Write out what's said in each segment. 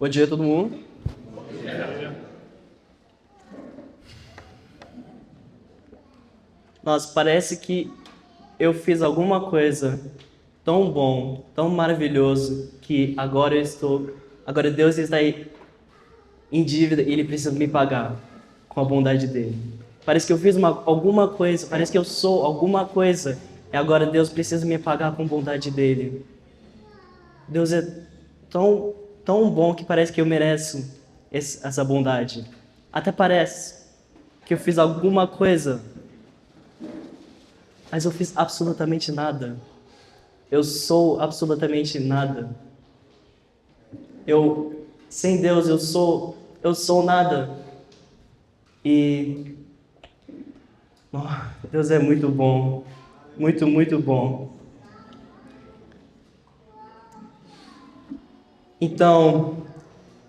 Bom dia, todo mundo. Nossa, parece que eu fiz alguma coisa tão bom, tão maravilhoso, que agora Deus está aí em dívida e Ele precisa me pagar com a bondade dele. Parece que eu fiz alguma coisa, parece que eu sou alguma coisa, e agora Deus precisa me pagar com a bondade dele. Deus é tão bom que parece que eu mereço essa bondade. Até parece que eu fiz alguma coisa, mas eu fiz absolutamente nada. Eu sou absolutamente nada. Sem Deus, eu sou nada. E Deus é muito bom, muito, muito bom. Então,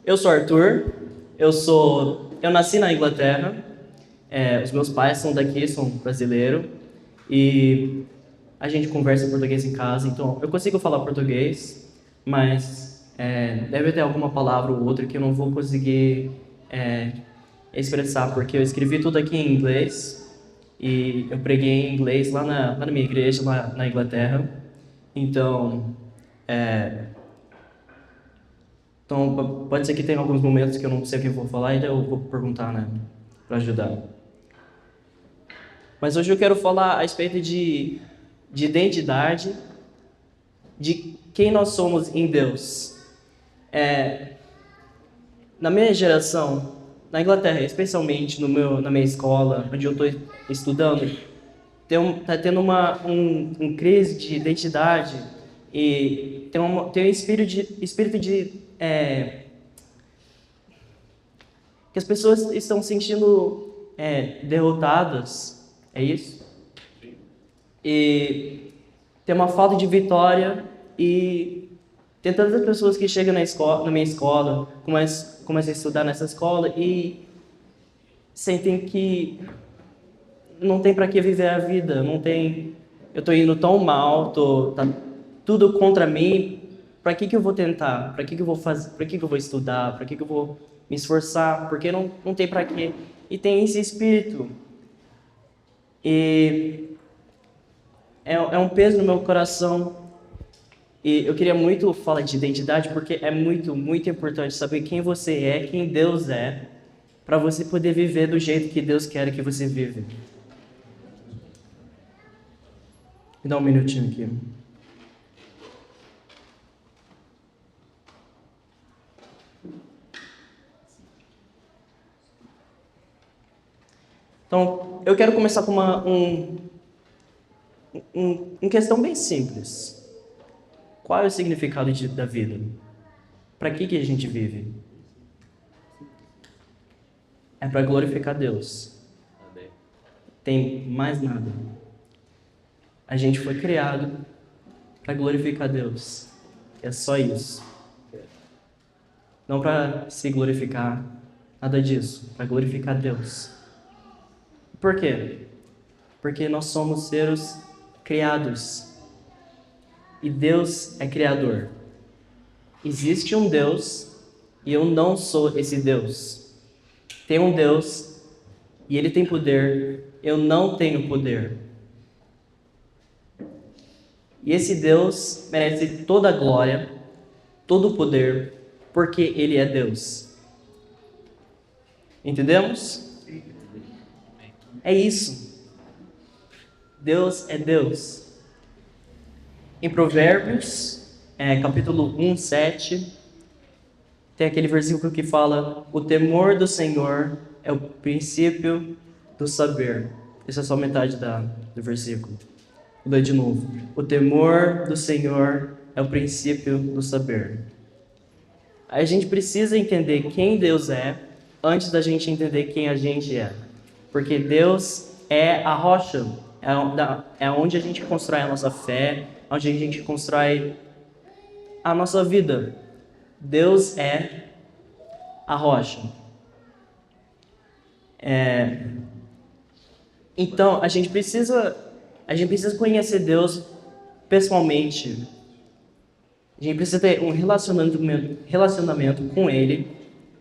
eu sou Arthur, eu nasci na Inglaterra, os meus pais são daqui, são brasileiros, e a gente conversa português em casa, então eu consigo falar português, mas deve ter alguma palavra ou outra que eu não vou conseguir é, expressar, porque eu escrevi tudo aqui em inglês, e eu preguei em inglês lá na minha igreja, lá na Inglaterra, então... Então, pode ser que tenha alguns momentos que eu não sei o que eu vou falar e daí eu vou perguntar, né, para ajudar. Mas hoje eu quero falar a respeito de identidade, de quem nós somos em Deus. Na minha geração, na Inglaterra, especialmente na minha escola, onde eu estou estudando, tá tendo um crise de identidade e tem um espírito de que as pessoas estão sentindo derrotadas, é isso? E tem uma falta de vitória e tem tantas pessoas que chegam na minha escola, começam a estudar nessa escola e sentem que não tem para que viver a vida, não tem, eu tô indo tão mal, tá tudo contra mim, para que eu vou tentar? Para que eu vou fazer? Para que eu vou estudar? Para que eu vou me esforçar? Porque não tem para quê. E tem esse espírito. E é um peso no meu coração. E eu queria muito falar de identidade porque é muito, muito importante saber quem você é, quem Deus é, para você poder viver do jeito que Deus quer que você vive. Me dá um minutinho aqui. Então, eu quero começar com uma questão bem simples. Qual é o significado da vida? Para que a gente vive? É para glorificar Deus. Tem mais nada. A gente foi criado para glorificar Deus. É só isso. Não para se glorificar, nada disso. Para glorificar Deus. Por quê? Porque nós somos seres criados. E Deus é criador. Existe um Deus e eu não sou esse Deus. Tem um Deus e Ele tem poder, eu não tenho poder. E esse Deus merece toda a glória, todo o poder, porque Ele é Deus. Entendemos? É isso. Deus é Deus. Em Provérbios, capítulo 1, 7, tem aquele versículo que fala: o temor do Senhor é o princípio do saber. Essa é só metade do versículo. Vou ler de novo. O temor do Senhor é o princípio do saber. A gente precisa entender quem Deus é antes da gente entender quem a gente é. Porque Deus é a rocha, é onde a gente constrói a nossa fé, onde a gente constrói a nossa vida. Deus é a rocha. Então, a gente precisa conhecer Deus pessoalmente. A gente precisa ter um relacionamento com Ele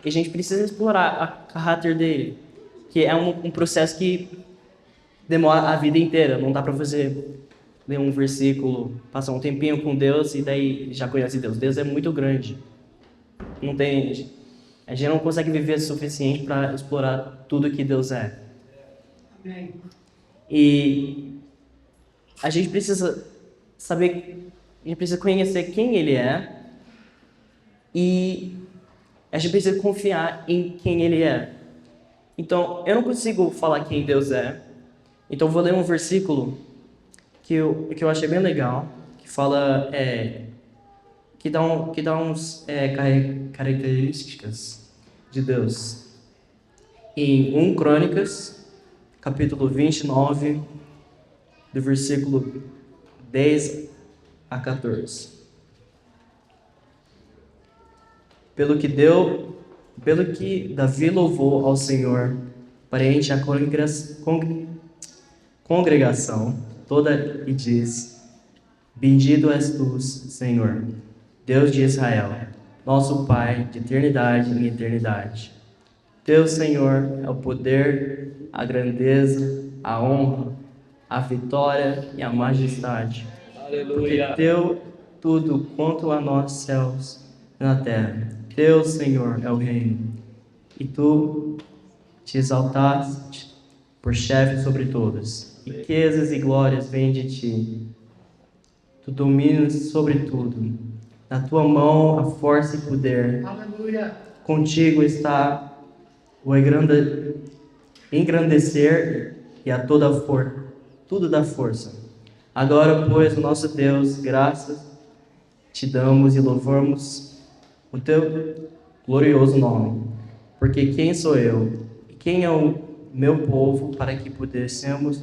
e a gente precisa explorar o caráter dele, que é um processo que demora a vida inteira. Não dá para você ler um versículo, passar um tempinho com Deus e daí já conhece Deus. Deus é muito grande. Não tem, a gente não consegue viver o suficiente para explorar tudo que Deus é. E a gente precisa saber, a gente precisa conhecer quem Ele é e a gente precisa confiar em quem Ele é. Então, eu não consigo falar quem Deus é. Então, eu vou ler um versículo que eu achei bem legal, que fala, que dá uns características de Deus. Em 1 Crônicas, capítulo 29, do versículo 10 a 14. Pelo que Davi louvou ao Senhor, perante a congregação toda e diz: Bendito és tu, Senhor, Deus de Israel, nosso Pai, de eternidade em eternidade. Teu, Senhor, é o poder, a grandeza, a honra, a vitória e a majestade. Aleluia. Porque teu tudo quanto a nós céus e na terra. Teu, Senhor, é o reino. E tu te exaltaste por chefe sobre todos. Riquezas e glórias vêm de ti. Tu dominas sobre tudo. Na tua mão a força e poder. Aleluia. Contigo está o engrandecer e a tudo dá força. Agora, pois, o nosso Deus, graças te damos e louvamos o teu glorioso nome. Porque quem sou eu e quem é o meu povo para que pudéssemos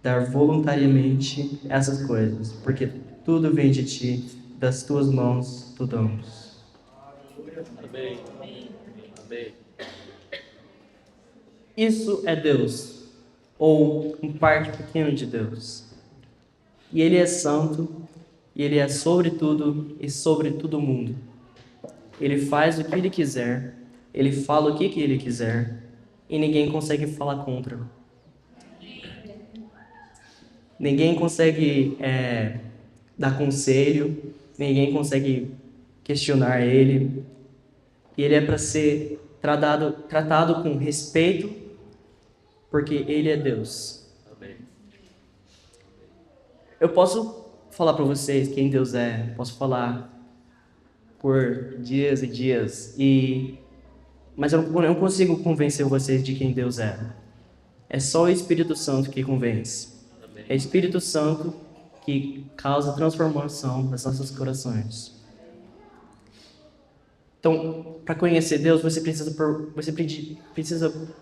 dar voluntariamente essas coisas? Porque tudo vem de ti, das tuas mãos tu damos. Amém. Amém. Isso é Deus, ou um parte pequeno de Deus. E Ele é santo, e Ele é sobre tudo e sobre todo mundo. Ele faz o que Ele quiser, Ele fala o que Ele quiser, e ninguém consegue falar contra. Ninguém consegue dar conselho, ninguém consegue questionar Ele. E Ele é para ser tratado com respeito, porque Ele é Deus. Amém. Eu posso falar para vocês quem Deus é, posso falar por dias e dias, mas eu não consigo convencer vocês de quem Deus é. É só o Espírito Santo que convence. É o Espírito Santo que causa transformação nos nossos corações. Então, para conhecer Deus, você precisa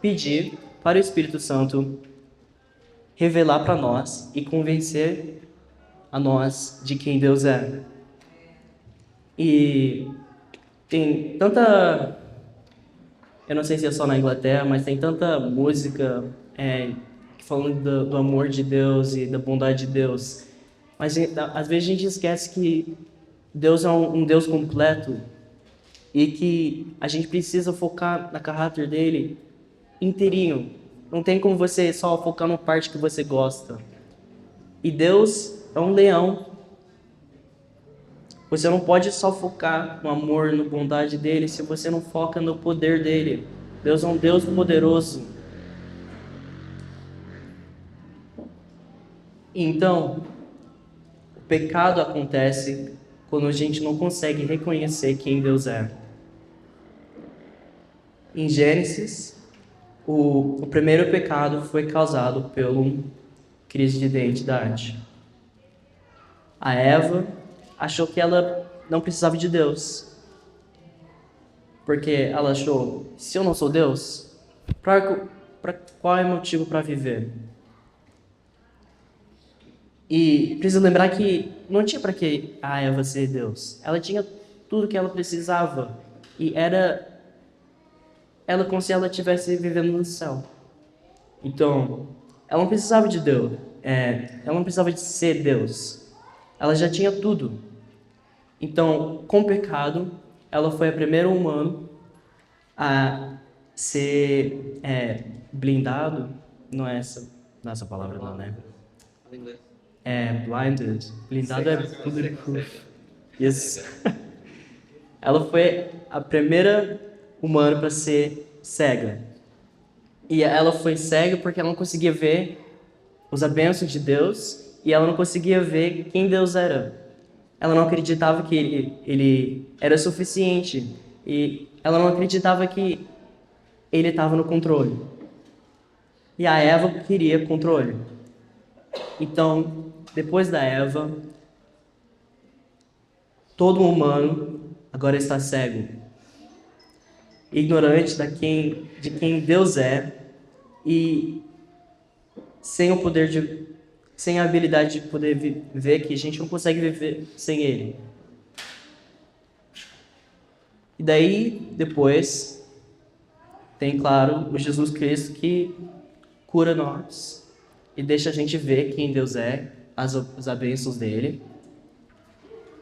pedir para o Espírito Santo revelar para nós e convencer a nós de quem Deus é. E tem tanta... Eu não sei se é só na Inglaterra, mas tem tanta música falando do amor de Deus e da bondade de Deus. Mas às vezes a gente esquece que Deus é um Deus completo e que a gente precisa focar no caráter dele inteirinho. Não tem como você só focar numa parte que você gosta. E Deus é um leão. Você não pode só focar no amor, na bondade dele, se você não foca no poder dele. Deus é um Deus poderoso. Então, o pecado acontece quando a gente não consegue reconhecer quem Deus é. Em Gênesis, o primeiro pecado foi causado pela crise de identidade. A Eva achou que ela não precisava de Deus. Porque ela achou, se eu não sou Deus, qual é o motivo para viver? E preciso lembrar que não tinha para que a Eva ser Deus. Ela tinha tudo que ela precisava. E era ela como se ela estivesse vivendo no céu. Então, ela não precisava de Deus. Ela não precisava de ser Deus. Ela já tinha tudo. Então, com o pecado, ela foi a primeira humano a ser blindado. Não é essa palavra não, né? Blinded. Blindado é bulletproof. Isso. Ela foi a primeira humana para ser cega. E ela foi cega porque ela não conseguia ver os bênçãos de Deus e ela não conseguia ver quem Deus era. Ela não acreditava que ele era suficiente e ela não acreditava que ele estava no controle. E a Eva queria controle. Então, depois da Eva, todo humano agora está cego, ignorante de quem Deus é e sem o poder sem a habilidade de poder ver que a gente não consegue viver sem Ele. E daí, depois, tem, claro, o Jesus Cristo que cura nós e deixa a gente ver quem Deus é, as bênçãos dele.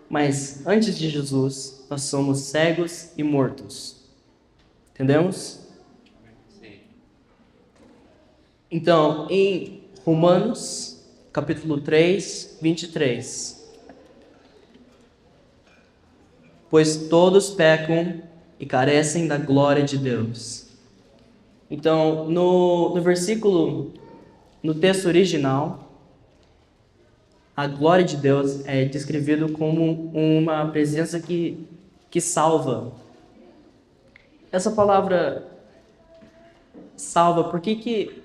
Mas antes de Jesus, nós somos cegos e mortos. Entendemos? Sim. Então, em Romanos, capítulo 3, 23. Pois todos pecam e carecem da glória de Deus. Então, no versículo, no texto original, a glória de Deus é descrevido como uma presença que salva. Essa palavra salva, por que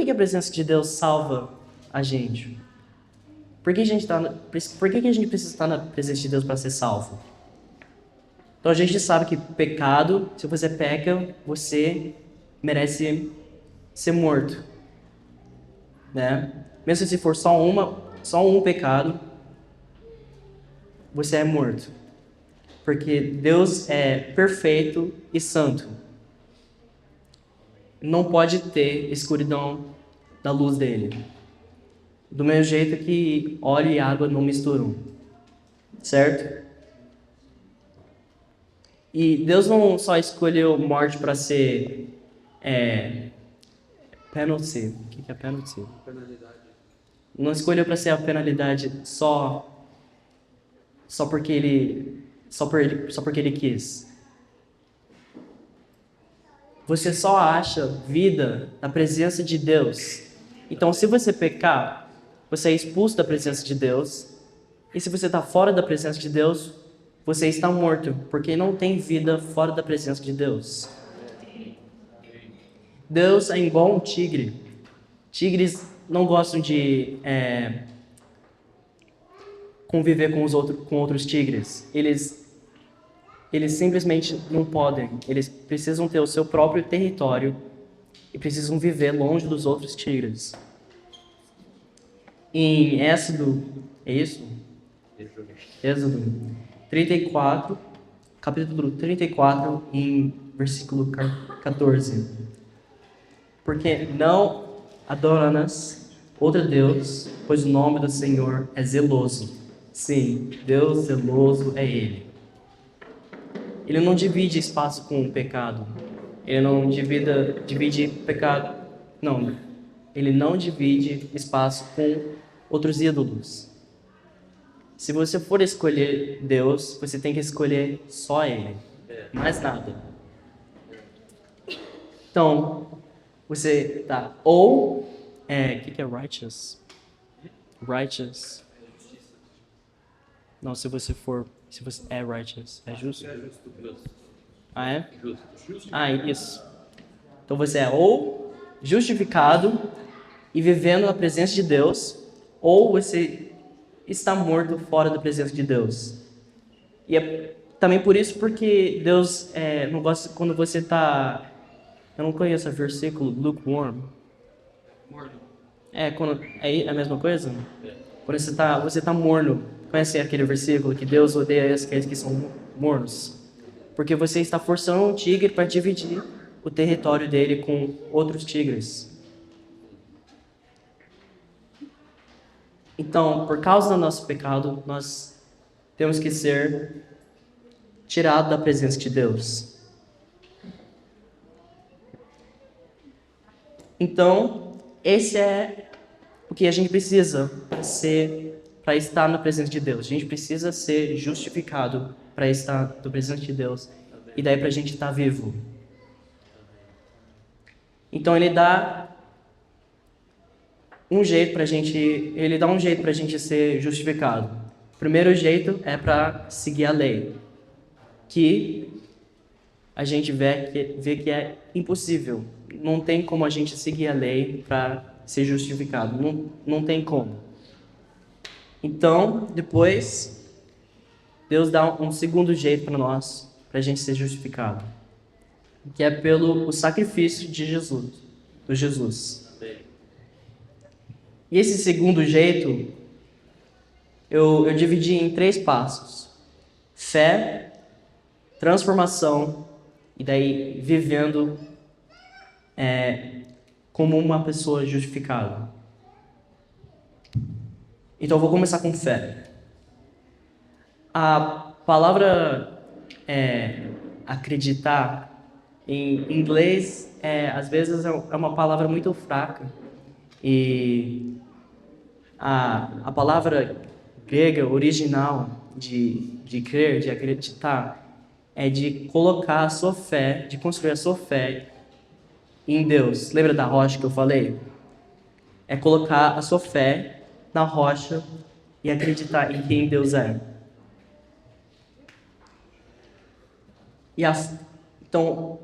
a presença de Deus salva a gente? Por que a gente precisa estar na presença de Deus para ser salvo? Então a gente sabe que pecado, se você peca, você merece ser morto, né? Mesmo se for só um pecado, você é morto. Porque Deus é perfeito e santo. Não pode ter escuridão da luz dele. Do mesmo jeito que óleo e água não misturam. Certo? E Deus não só escolheu morte para ser penalty. O que é penalty? Penalidade. Não escolheu para ser a penalidade só porque ele quis. Você só acha vida na presença de Deus. Então, se você pecar, você é expulso da presença de Deus. E se você está fora da presença de Deus, você está morto, porque não tem vida fora da presença de Deus. Deus é igual um tigre. Tigres não gostam de conviver com outros tigres. Eles simplesmente não podem. Eles precisam ter o seu próprio território e precisam viver longe dos outros tigres. Em Êxodo, é isso? Êxodo 34, capítulo 34, em versículo 14. Porque não adorarás outro Deus, pois o nome do Senhor é zeloso. Sim, Deus zeloso é Ele. Ele não divide espaço com o pecado. Ele não divide pecado. Não, ele não divide espaço com outros ídolos. Se você for escolher Deus, você tem que escolher só Ele, mais nada. Então, você tá ou o que é righteous? Righteous. Não, se você é righteous, é justo? Ah, é? Ah, isso. Então você é ou justificado e vivendo na presença de Deus, ou você está morto fora da presença de Deus. E é também por isso porque Deus não gosta quando você está... Eu não conheço o versículo, lukewarm. É a mesma coisa? Quando você tá morno. Conhece aquele versículo que Deus odeia aqueles que são mornos? Porque você está forçando um tigre para dividir o território dele com outros tigres. Então, por causa do nosso pecado, nós temos que ser tirados da presença de Deus. Então, esse é o que a gente precisa para estar na presença de Deus. A gente precisa ser justificado para estar na presença de Deus. E daí para a gente estar vivo. Então ele dá um jeito para a gente ser justificado. O primeiro jeito é para seguir a lei, que a gente vê que é impossível. Não tem como a gente seguir a lei para ser justificado. Não tem como. Então, depois, Deus dá um segundo jeito para nós, para a gente ser justificado, que é pelo o sacrifício de Jesus. E esse segundo jeito, eu dividi em 3 passos: fé, transformação e daí vivendo como uma pessoa justificada. Então eu vou começar com fé. A palavra acreditar em inglês às vezes é uma palavra muito fraca, e a palavra grega original de crer, de acreditar, é de colocar a sua fé, de construir a sua fé em Deus. Lembra da rocha que eu falei? É colocar a sua fé na rocha e acreditar em quem Deus é. Então,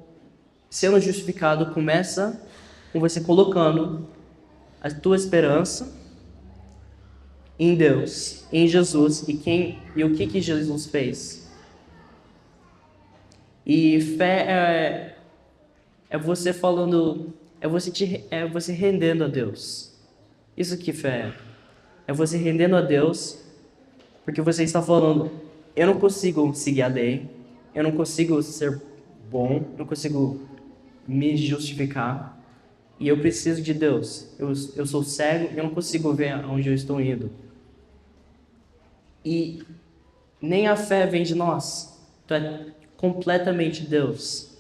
sendo justificado começa com você colocando a tua esperança em Deus, em Jesus e o que Jesus fez. E fé é você falando, é você rendendo a Deus. Isso que fé é você rendendo a Deus, porque você está falando: eu não consigo seguir a lei, eu não consigo ser bom, não consigo me justificar, e eu preciso de Deus. Eu sou cego e eu não consigo ver aonde eu estou indo. E nem a fé vem de nós, então é completamente Deus.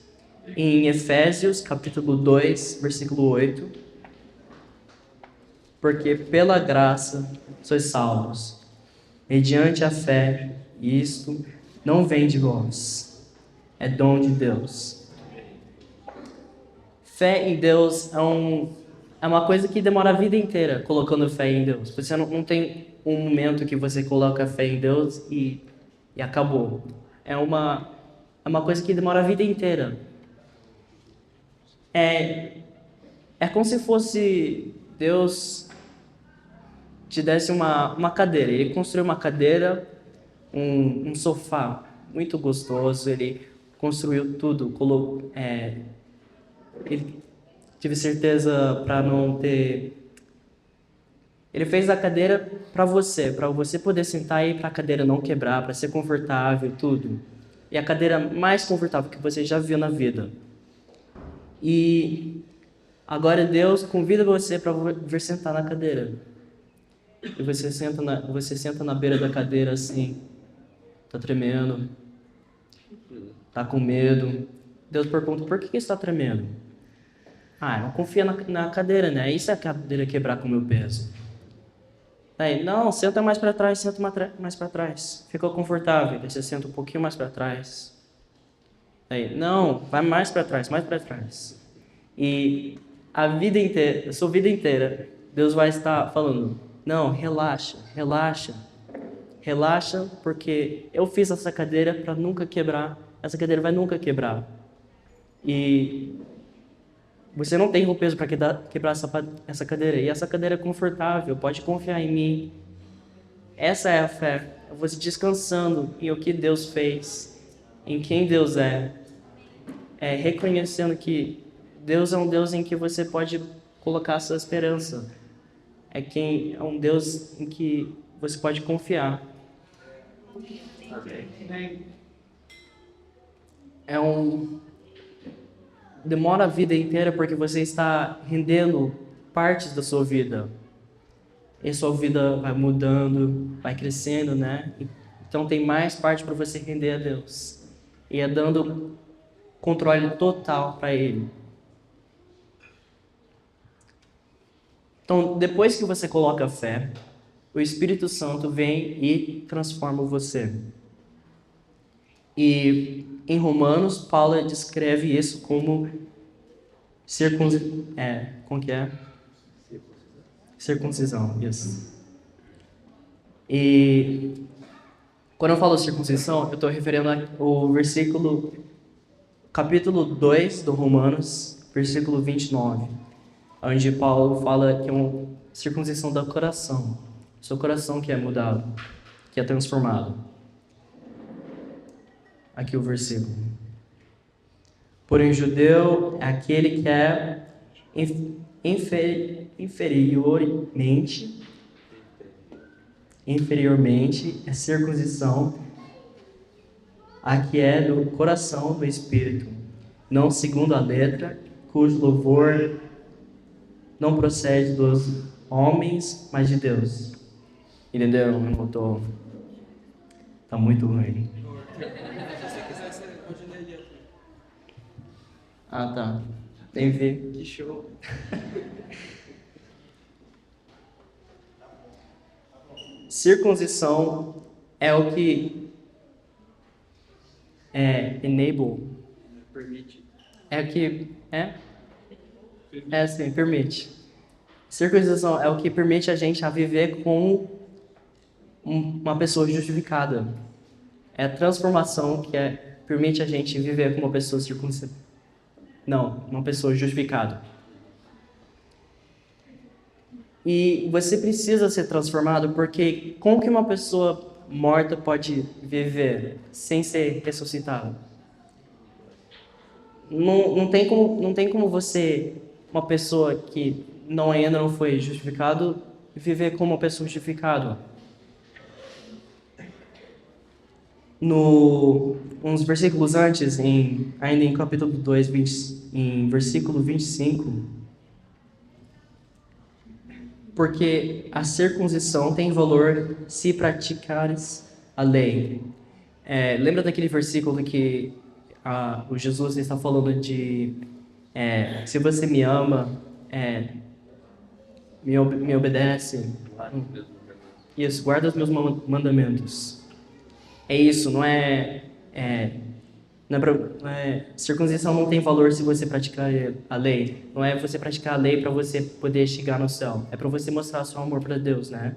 Em Efésios, capítulo 2, versículo 8, porque pela graça sois salvos, mediante a fé, e isto não vem de vós, é dom de Deus. Fé em Deus é uma coisa que demora a vida inteira colocando fé em Deus. Você não tem um momento que você coloca fé em Deus e acabou. É uma coisa que demora a vida inteira. É como se fosse Deus te desse uma cadeira. Ele construiu uma cadeira, um sofá muito gostoso. Ele construiu tudo. Ele tive certeza para não ter... Ele fez a cadeira para você poder sentar e para a cadeira não quebrar, para ser confortável, tudo. E a cadeira mais confortável que você já viu na vida. E agora Deus convida você para vir sentar na cadeira. E você senta na beira da cadeira assim, tá tremendo, tá com medo. Deus pergunta: por que você está tremendo? Não confia na cadeira, né? Isso é a cadeira quebrar com o meu peso. Aí, não, senta mais para trás, senta mais para trás. Ficou confortável, aí você senta um pouquinho mais para trás. Aí, não, vai mais para trás, mais para trás. E a sua vida inteira, Deus vai estar falando: não, relaxa, relaxa. Relaxa, porque eu fiz essa cadeira para nunca quebrar. Essa cadeira vai nunca quebrar. E você não tem o peso para quebrar essa cadeira. E essa cadeira é confortável, pode confiar em mim. Essa é a fé. É você descansando em o que Deus fez, em quem Deus é. Reconhecendo que Deus é um Deus em que você pode colocar a sua esperança. É um Deus em que você pode confiar. Demora a vida inteira porque você está rendendo partes da sua vida. E a sua vida vai mudando, vai crescendo, né? Então tem mais parte para você render a Deus. E é dando controle total para Ele. Então, depois que você coloca fé, o Espírito Santo vem e transforma você. E em Romanos, Paulo descreve isso como como que é? Circuncisão, isso. E quando eu falo circuncisão, eu estou referindo ao capítulo 2 do Romanos, versículo 29, onde Paulo fala que é uma circuncisão do coração. Seu coração que é mudado, que é transformado. Aqui o versículo. Porém, o judeu é aquele que é inferiormente é circuncisão, a que é do coração do Espírito, não segundo a letra, cujo louvor não procede dos homens, mas de Deus. Entendeu? Tá muito ruim. Se você quiser, você pode ler ali. Ah, tá. Tem que ver. Que show. Circuncisão é o que Permite. é o que sim, permite. Circuncisão é o que permite a gente a viver como uma pessoa justificada. É a transformação que permite a gente viver como uma pessoa circuncidada. Não, uma pessoa justificada. E você precisa ser transformado porque como que uma pessoa morta pode viver sem ser ressuscitada? Não tem como você, uma pessoa que ainda não foi justificado, viver como uma pessoa justificada. Uns versículos antes, ainda em capítulo 2, em versículo 25, porque a circuncisão tem valor se praticares a lei. Lembra daquele versículo que o Jesus está falando de se você me ama, me obedece. Isso, guarda os meus mandamentos. É isso, circuncisão não tem valor se você praticar a lei. Não é você praticar a lei para você poder chegar no céu. É para você mostrar seu amor para Deus, né?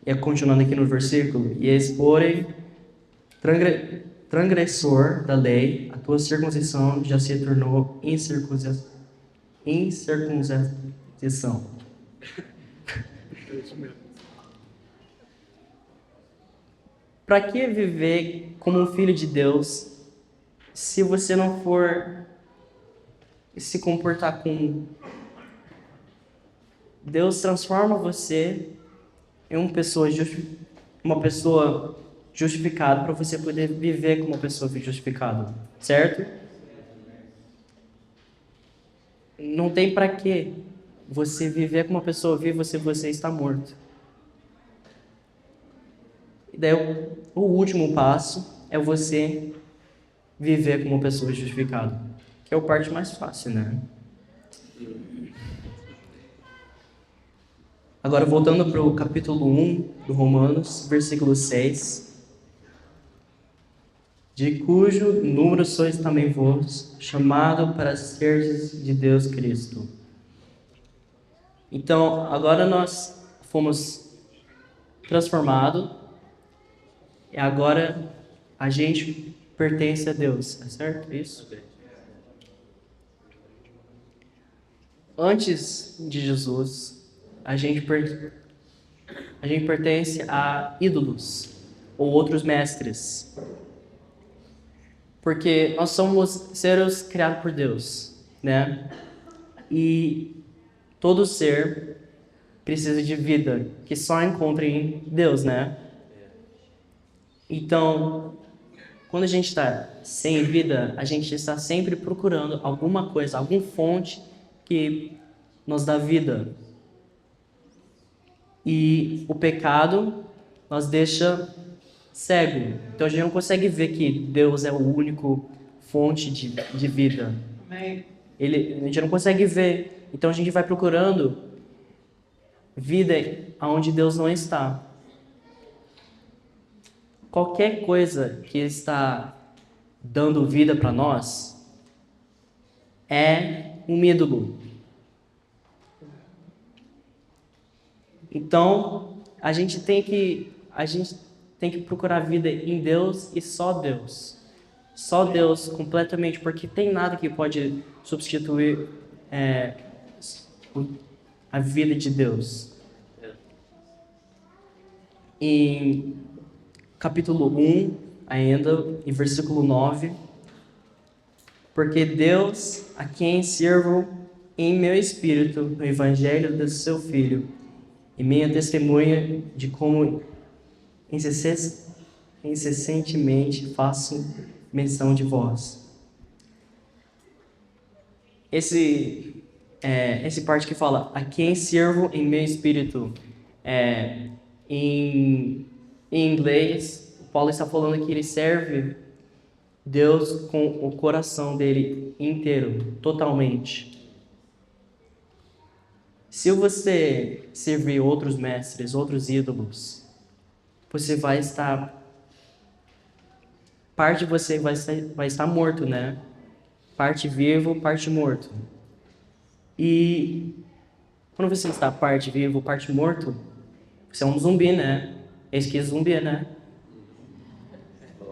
E continuando aqui no versículo. E esse, porém, transgressor da lei, a tua circuncisão já se tornou incircuncisão. Para que viver como um filho de Deus se você não for se comportar como Deus transforma você em uma pessoa justificada para você poder viver como uma pessoa justificada, certo? Não tem para que você viver como uma pessoa viva se você está morto. E daí o último passo é você viver como uma pessoa justificada, que é a parte mais fácil, né? Agora, voltando para o capítulo 1 do Romanos, versículo 6. De cujo número sois também vós, chamado para seres de Deus Cristo. Então, agora nós fomos transformados, e agora a gente pertence a Deus, é certo? Isso? Antes de Jesus, a gente pertence a ídolos ou outros mestres. Porque nós somos seres criados por Deus, né? E todo ser precisa de vida, que só encontra em Deus, né? Então, quando a gente está sem vida, a gente está sempre procurando alguma coisa, alguma fonte que nos dá vida. E o pecado nos deixa cego. Então a gente não consegue ver que Deus é o único fonte de vida. A gente não consegue ver. Então a gente vai procurando vida onde Deus não está. Qualquer coisa que está dando vida para nós é um ídolo. Então, a gente tem que procurar vida em Deus e só Deus. Só Deus completamente, porque tem nada que pode substituir a vida de Deus. Em capítulo 1, ainda, em versículo 9, porque Deus, a quem sirvo em meu espírito, no evangelho do seu Filho, e minha testemunha de como incessantemente faço menção de vós. Esse parte que fala, a quem sirvo em meu espírito, em inglês, Paulo está falando que ele serve Deus com o coração dele inteiro, totalmente. Se você servir outros mestres, outros ídolos, você vai estar... Parte de você vai estar morto, né? Parte vivo, parte morto. E quando você está parte vivo, parte morto, você é um zumbi, né? Eis que zumbi, né?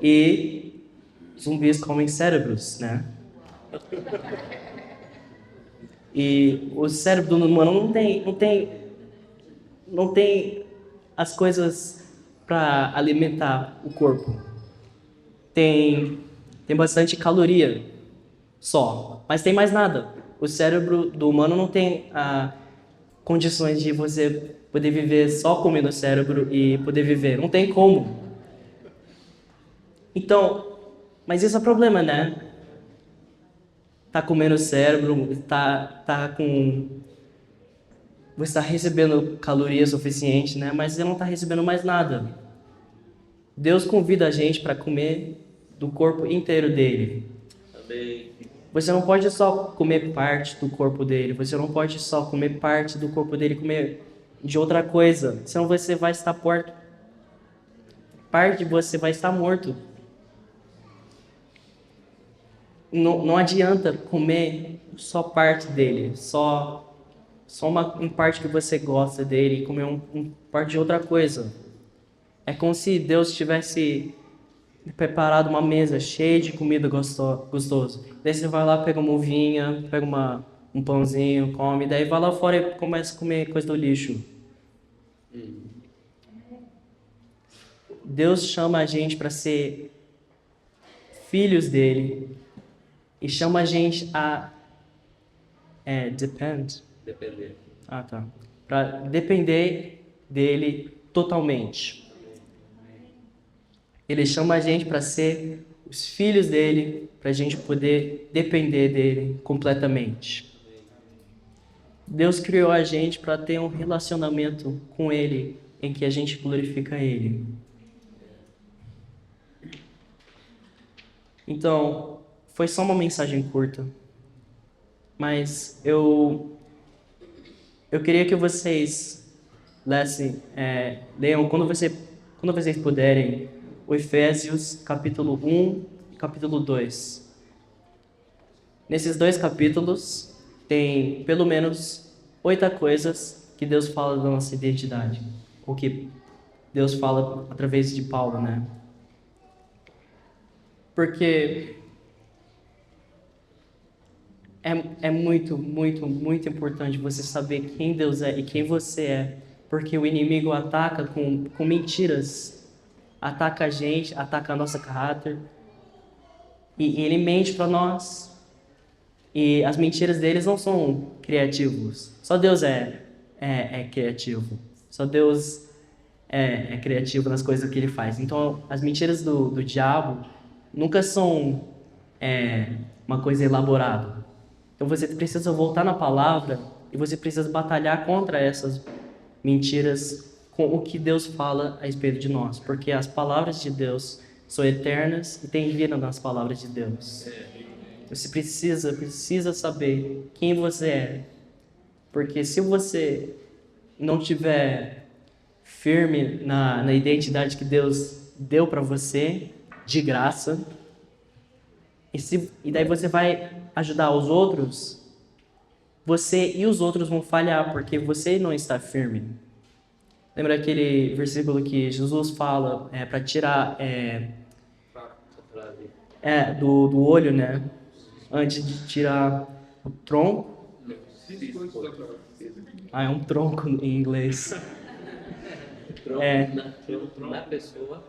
E zumbis comem cérebros, né? E o cérebro do humano não tem as coisas para alimentar o corpo. Tem bastante caloria só, mas tem mais nada. O cérebro do humano não tem condições de você poder viver só comendo o cérebro e poder viver. Não tem como. Então, mas isso é problema, né? Tá comendo o cérebro, você está recebendo caloria suficiente, né? Mas você não está recebendo mais nada. Deus convida a gente para comer do corpo inteiro dele. Amém. Você não pode só comer parte do corpo dele. Você não pode só comer parte do corpo dele e comer de outra coisa. Senão você vai estar morto. Parte de você vai estar morto. Não adianta comer só parte dele, só uma parte que você gosta dele e comer um parte de outra coisa. É como se Deus tivesse preparado uma mesa cheia de comida gostosa. Daí você vai lá, pega uma uvinha, pega um pãozinho, come, daí vai lá fora e começa a comer coisa do lixo. Deus chama a gente para ser filhos dele. E chama a gente a... Depender. Ah, tá. Para depender dele totalmente. Ele chama a gente para ser os filhos dele, para a gente poder depender dele completamente. Deus criou a gente para ter um relacionamento com ele, em que a gente glorifica ele. Então, foi só uma mensagem curta, mas eu queria que vocês leiam, quando vocês puderem, o Efésios capítulo 1 e capítulo 2. Nesses dois capítulos tem pelo menos 8 coisas que Deus fala da nossa identidade, ou que Deus fala através de Paulo, né? Porque é muito, muito, muito importante você saber quem Deus é e quem você é, porque o inimigo ataca com mentiras, ataca a gente, ataca a nosso caráter, e ele mente para nós, e as mentiras deles não são criativos, só Deus é criativo, só Deus é criativo nas coisas que ele faz. Então, as mentiras do diabo nunca são uma coisa elaborada. Então você precisa voltar na palavra e você precisa batalhar contra essas mentiras com o que Deus fala a respeito de nós, porque as palavras de Deus são eternas e tem vida nas palavras de Deus. Você precisa saber quem você é, porque se você não tiver firme na identidade que Deus deu para você, de graça, e daí você vai ajudar os outros, você e os outros vão falhar, porque você não está firme. Lembra aquele versículo que Jesus fala para tirar do olho, né? Antes de tirar o tronco. É um tronco em inglês. Na pessoa,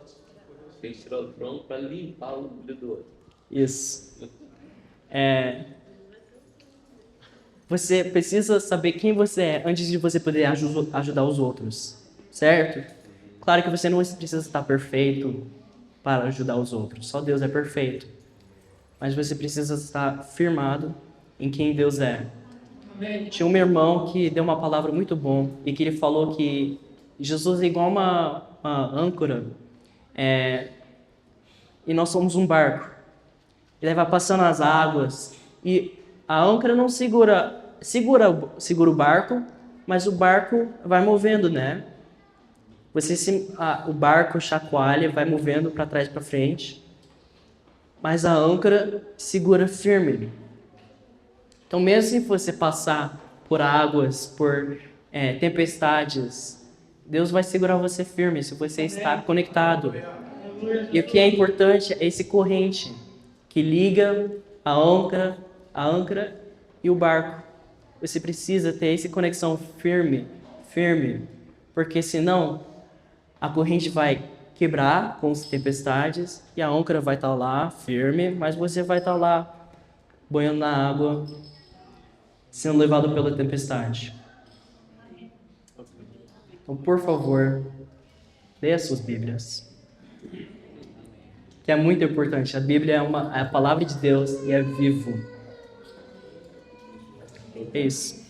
tem que tirar o tronco para limpar o olho do outro. Isso. Você precisa saber quem você é antes de você poder ajudar os outros, certo? Claro que você não precisa estar perfeito para ajudar os outros, só Deus é perfeito. Mas você precisa estar firmado em quem Deus é. Tinha um meu irmão que deu uma palavra muito bom e que ele falou que Jesus é igual uma âncora e nós somos um barco. Ele vai passando as águas e a âncora não segura o barco, mas o barco vai movendo, né? O barco chacoalha, vai movendo para trás e para frente, mas a âncora segura firme. Então, mesmo se você passar por águas, por tempestades, Deus vai segurar você firme se você está conectado. E o que é importante é esse corrente que liga a âncora e o barco. Você precisa ter essa conexão firme, porque senão a corrente vai quebrar com as tempestades e a âncora vai estar lá firme, mas você vai estar lá boiando na água, sendo levado pela tempestade. Então, por favor, leia suas Bíblias, que é muito importante. A Bíblia é a palavra de Deus e é vivo. É isso.